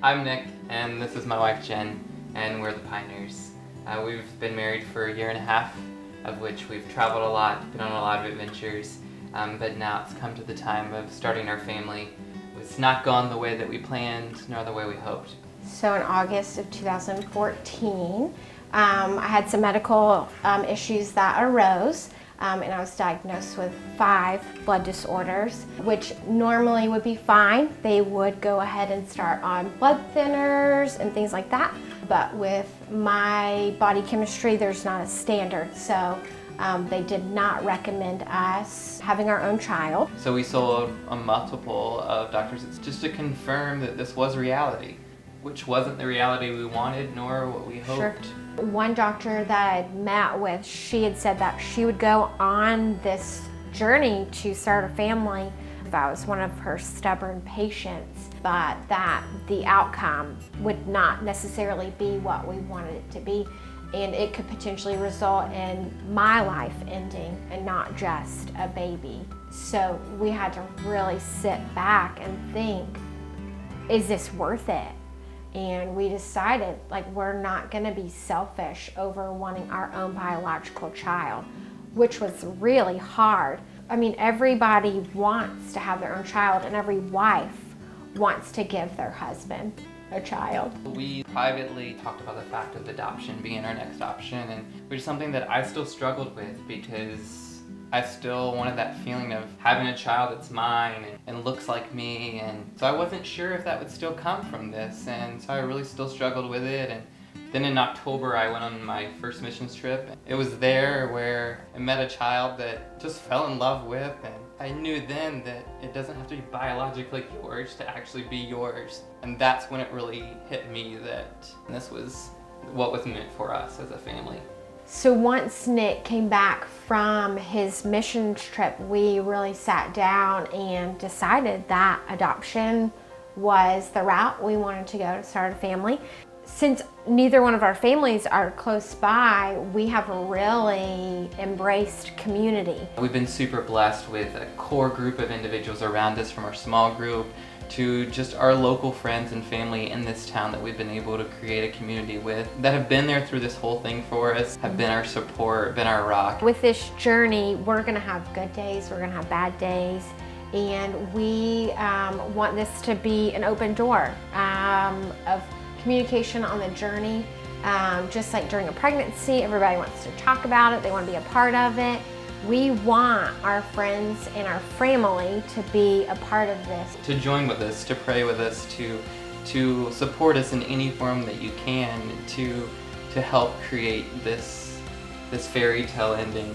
I'm Nick, and this is my wife Jen, and we're the Pioneers. We've been married for a year and a half, of which we've traveled a lot, been on a lot of adventures, but now it's come to the time of starting our family. It's not gone the way that we planned, nor the way we hoped. So in August of 2014, I had some medical issues that arose, and I was diagnosed with 5 blood disorders, which normally would be fine. They would go ahead and start on blood thinners and things like that. But with my body chemistry, there's not a standard. So they did not recommend us having our own child. So we saw a multiple of doctors just to confirm that this was reality, which wasn't the reality we wanted nor what we hoped. Sure. One doctor that I'd met with, she had said that she would go on this journey to start a family if I was one of her stubborn patients, but that the outcome would not necessarily be what we wanted it to be, and it could potentially result in my life ending and not just a baby. So we had to really sit back and think, is this worth it? And we decided, like, we're not gonna be selfish over wanting our own biological child, which was really hard. I mean, everybody wants to have their own child, and every wife wants to give their husband a child. We privately talked about the fact of adoption being our next option, and which is something that I still struggled with because I still wanted that feeling of having a child that's mine and looks like me, and so I wasn't sure if that would still come from this, and so I really still struggled with it. And then in October I went on my first missions trip. It was there where I met a child that just fell in love with, and I knew then that it doesn't have to be biologically yours to actually be yours. And that's when it really hit me that this was what was meant for us as a family. So once Nick came back from his missions trip, we really sat down and decided that adoption was the route we wanted to go to start a family. Since neither one of our families are close by, we have really embraced community. We've been super blessed with a core group of individuals around us, from our small group to just our local friends and family in this town that we've been able to create a community with, that have been there through this whole thing for us, have been our support, been our rock. With this journey, we're gonna have good days, we're gonna have bad days, and we want this to be an open door of communication on the journey. Just like during a pregnancy, everybody wants to talk about it, they want to be a part of it. We want our friends and our family to be a part of this. To join with us, to pray with us, to support us in any form that you can, to help create this fairy tale ending